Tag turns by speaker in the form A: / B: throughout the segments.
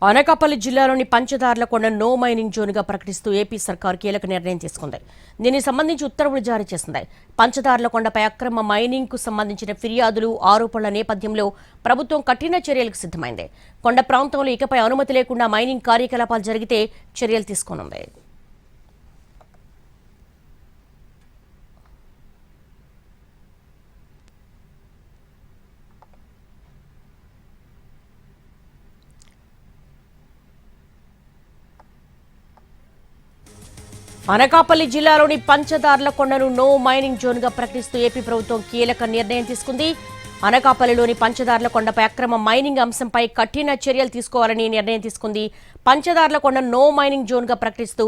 A: అనకాపల్లి జిల్లాలోని పంచదార్లకొండ no mining జోన్గా ప్రకటిస్తూ AP సర్కార్ కీలక నిర్ణయం తీసుకుంది. దీనికి సంబంధించి ఉత్తర్వులు జారీ చేసింది. పంచదార్లకొండపై అక్రమ మైనింగ్కు సంబంధించిన ఫిర్యాదులు, ఆరోపణల నేపథ్యంలో ప్రభుత్వం కఠిన చర్యలకు సిద్ధమైంది. కొండ ప్రాంతంలో ఇకపై అనుమతి లేకుండా మైనింగ్ కార్యకలాపాలు జరిగితే చర్యలు తీసుకోనుంది. అనకాపల్లి జిల్లాలోని పంచదార్లకొండను నో మైనింగ్ జోన్గా ప్రకటిస్తూ ఏపీ ప్రభుత్వం కీలక నిర్ణయం తీసుకుంది. అనకాపల్లిలోని పంచదార్లకొండపై అక్రమ మైనింగ్ అంశంపై కఠిన చర్యలు తీసుకోవాలని నిర్ణయం తీసుకుంది. పంచదార్లకొండ నో మైనింగ్ జోన్గా ప్రకటిస్తూ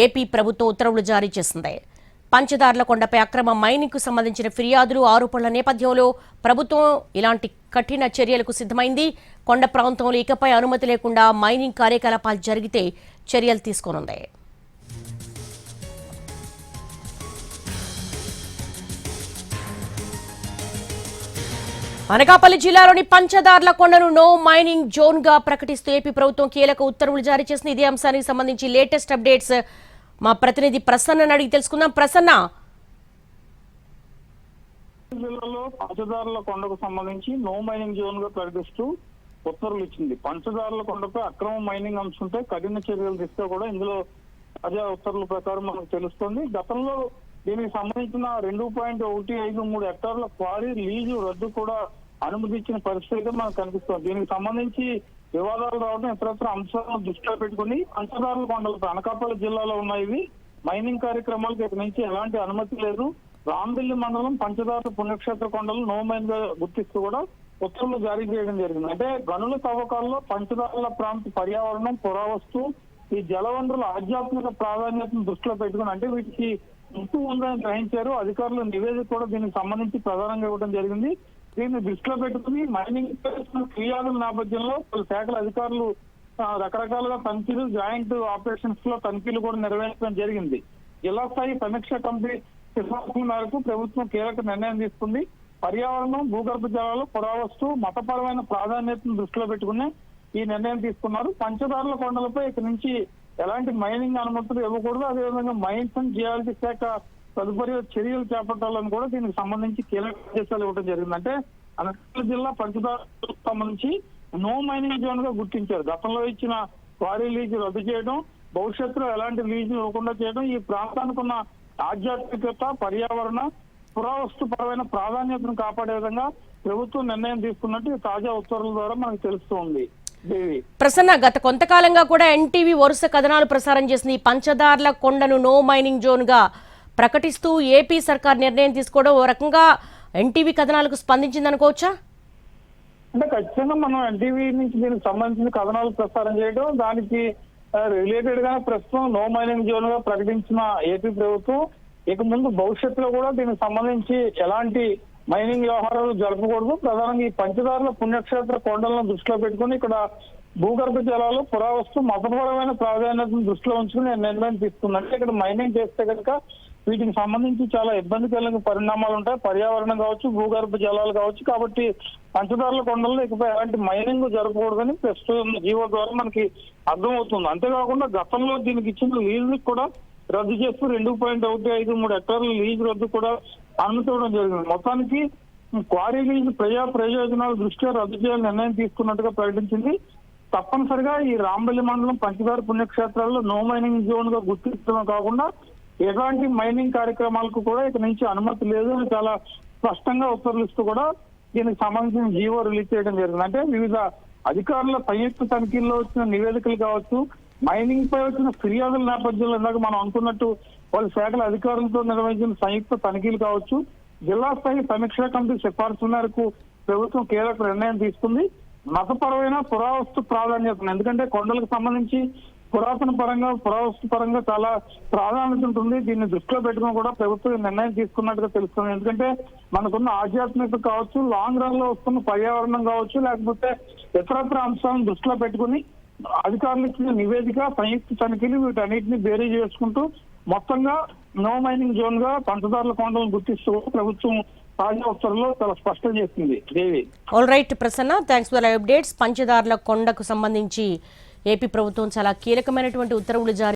A: ఏపీ ప్రభుత్వం ఉత్తర్వులు జారీ చేసింది. పంచదార్లకొండపై అక్రమ మైనింగ్కు సంబంధించిన ఫిర్యాదులు, ఆరోపణల నేపథ్యంలో ప్రభుత్వం ఇలాంటి కఠిన చర్యలకు సిద్ధమైంది. కొండ ప్రాంతంలో ఇకపై అనుమతి లేకుండా మైనింగ్ కార్యకలాపాలు జరిగితే చర్యలు తీసుకోనుంది. అనకాపల్లి జిల్లాలోని పంచదార్లకొండను నో మైనింగ్ జోన్ గా ప్రకటిస్తూ ఏపీ ప్రభుత్వం కీలక ఉత్తర్వులు జారీ చేసింది. ఇదే అంశానికి సంబంధించి లేటెస్ట్ అప్డేట్స్ మా ప్రతినిధి ప్రసన్న అడిగి తెలుసుకుందాం. ప్రసన్న,
B: జిల్లాలో పంచదార్లకొండకు సంబంధించి నో మైనింగ్ జోన్ గా ప్రకటిస్తూ ఉత్తర్వులు ఇచ్చింది. పంచదార్లకొండపై అక్రమ మైనింగ్ అంశంపై కఠిన చర్యలు తీస్తే కూడా ఇందులో తాజా ఉత్తర్వుల ప్రకారం మనకు తెలుస్తోంది. గతంలో దీనికి సంబంధించిన 2.153 హెక్టార్ల క్వారీ లీజు రద్దు కూడా అనుమతి ఇచ్చిన పరిస్థితి మనకు కనిపిస్తోంది. దీనికి సంబంధించి వివాదాలు రావడం, ఇతరత్ర అంశాలను దృష్టిలో పెట్టుకుని పంచదార్లకొండలపై అనకాపల్లి జిల్లాలో ఉన్న ఇవి మైనింగ్ కార్యక్రమాలకు ఇక నుంచి ఎలాంటి అనుమతి లేదు. రాంబిల్లి మండలం పంచదార్ల పుణ్యక్షేత్ర కొండలు నో మైన్ గా గుర్తిస్తూ కూడా ఉత్తర్వులు జారీ చేయడం జరిగింది. అంటే గనుల తవ్వకాల్లో పంచదార్ల ప్రాంత పర్యావరణం, పురావస్తు, ఈ జలవనరుల ఆధ్యాత్మిక ప్రాధాన్యతను దృష్టిలో పెట్టుకుని, అంటే వీటికి ముప్పు ఉందని గ్రహించారు అధికారులు. నివేదిక కూడా దీనికి సంబంధించి ప్రధానంగా ఇవ్వడం జరిగింది. దీన్ని దృష్టిలో పెట్టుకుని మైనింగ్ ఫిర్యాదుల నేపథ్యంలో పలు శాఖల అధికారులు రకరకాలుగా తనిఖీలు, జాయింట్ ఆపరేషన్స్ లో తనిఖీలు కూడా నిర్వహించడం జరిగింది. జిల్లా స్థాయి సమీక్ష కమిటీ సిఫార్సుల మేరకు ప్రభుత్వం కీలక నిర్ణయం తీసుకుంది. పర్యావరణం, భూగర్భ జలాలు, పురావస్తు, మతపరమైన ప్రాధాన్యతను దృష్టిలో పెట్టుకుని ఈ నిర్ణయం తీసుకున్నారు. పంచదార్లకొండలపై ఇక నుంచి ఎలాంటి మైనింగ్ అనుమతులు ఇవ్వకూడదు. అదేవిధంగా మైన్స్ అండ్ జియాలజీ శాఖ తదుపరి చర్యలు చేపట్టాలని కూడా దీనికి సంబంధించి కీలక ఆదేశాలు ఇవ్వడం జరిగింది. అంటే అనకాపల్లి జిల్లా పంచదార్లకు సంబంధించి నో మైనింగ్ జోన్ గా గుర్తించారు. గతంలో ఇచ్చిన క్వారీ లీజు రద్దు చేయడం, భవిష్యత్తులో ఎలాంటి లీజు ఇవ్వకుండా చేయడం, ఈ ప్రాంతానికి ఉన్న ఆధ్యాత్మికత, పర్యావరణ, పురావస్తు పరమైన ప్రాధాన్యతను కాపాడే విధంగా ప్రభుత్వం నిర్ణయం తీసుకున్నట్టు తాజా ఉత్తర్వుల ద్వారా మనకు తెలుస్తోంది.
A: ప్రసన్న, గత కొంతకాలంగా కూడా ఎన్టీవీ వరుస కథనాలు ప్రసారం చేసింది. పంచదార్లకొండను నో మైనింగ్ జోన్ గా ప్రకటిస్తూ ఏపీ సర్కార్ నిర్ణయం తీసుకోవడం ఓ రకంగా ఎన్టీవీ కథనాలకు స్పందించింది అనుకోవచ్చా?
B: అంటే ఖచ్చితంగా మనం ఎన్టీవీ నుంచి దీనికి సంబంధించిన కథనాలు ప్రసారం చేయడం, దానికి రిలేటెడ్ గా ప్రస్తుతం నో మైనింగ్ జోన్ గా ప్రకటించిన ఏపీ ప్రభుత్వం ఇక ముందు భవిష్యత్తులో కూడా దీనికి సంబంధించి ఎలాంటి మైనింగ్ వ్యవహారాలు జరపకూడదు. ప్రధానంగా ఈ పంచదార్ల పుణ్యక్షేత్ర కొండలను దృష్టిలో పెట్టుకుని ఇక్కడ భూగర్భ జలాలు, పురావస్తు, మతపరమైన ప్రాధాన్యతను దృష్టిలో ఉంచుకుని నిర్ణయం తీసుకున్నట్టు ఇక్కడ మైనింగ్ చేస్తే కనుక వీటికి సంబంధించి చాలా ఇబ్బందికరమైన పరిణామాలు ఉంటాయి. పర్యావరణం కావచ్చు, భూగర్భ జలాలు కావచ్చు. కాబట్టి పంచదార్ల కొండల్లో ఇకపై ఎలాంటి మైనింగ్ జరగకూడదని ప్రస్తుతం జీవో ద్వారా మనకి అర్థమవుతుంది. అంతేకాకుండా గతంలో దీనికి ఇచ్చిన లీజు కూడా రద్దు చేస్తూ 2.153 హెక్టార్ల లీజు రద్దు కూడా అనుమతి ఇవ్వడం జరిగింది. మొత్తానికి క్వారీ లీజు ప్రజా ప్రయోజనాల దృష్ట్యా రద్దు చేయాలని నిర్ణయం తీసుకున్నట్టుగా ప్రకటించింది. తప్పనిసరిగా ఈ రాంబల్లి మండలం పంచదార పుణ్యక్షేత్రాల్లో నో మైనింగ్ జోన్ గా గుర్తించడమే కాకుండా ఎలాంటి మైనింగ్ కార్యక్రమాలకు కూడా ఇక నుంచి అనుమతి లేదు అని చాలా స్పష్టంగా ఉత్తర్వులు ఇస్తూ కూడా దీనికి సంబంధించిన జీవో రిలీజ్ చేయడం జరిగింది. అంటే వివిధ అధికారుల సంయుక్త తనిఖీల్లో వచ్చిన నివేదికలు కావచ్చు, మైనింగ్ పై వచ్చిన ఫిర్యాదుల నేపథ్యంలో ఇందాక మనం అనుకున్నట్టు వాళ్ళ శాఖల అధికారులతో నిర్వహించిన సంయుక్త తనిఖీలు కావచ్చు, జిల్లా స్థాయి సమీక్షా కమిటీ సిఫార్సు మేరకు ప్రభుత్వం కీలక నిర్ణయం తీసుకుంది. మతపరమైన పురావస్తు ప్రాధాన్యతను, ఎందుకంటే కొండలకు సంబంధించి పురావస్తు పరంగా చాలా ప్రాధాన్యత ఉంటుంది. దీన్ని దృష్టిలో పెట్టుకుని కూడా ప్రభుత్వం నిర్ణయం తీసుకున్నట్టుగా తెలుస్తుంది. ఎందుకంటే మనకున్న ఆధ్యాత్మికత కావచ్చు, లాంగ్ రన్ లో వస్తున్న పర్యావరణం కావచ్చు, లేకపోతే ఇతరత్ర అంశాలను దృష్టిలో పెట్టుకుని అధికారులు ఇచ్చిన నివేదిక, సంయుక్త తనిఖీలు వీటన్నిటిని బేరీ చేసుకుంటూ మొత్తంగా నో మైనింగ్ జోన్ గా పంచదార్ల కొండలను గుర్తిస్తూ ప్రభుత్వం తాజా ఉత్తర్వుల్లో చాలా స్పష్టం చేసింది Devi.
A: All right Prasanna, thanks for updates. Panchadarla కొండకు సంబంధించి ఏపీ ప్రభుత్వం చాలా కీలకమైనటువంటి ఉత్తర్వులు జారీ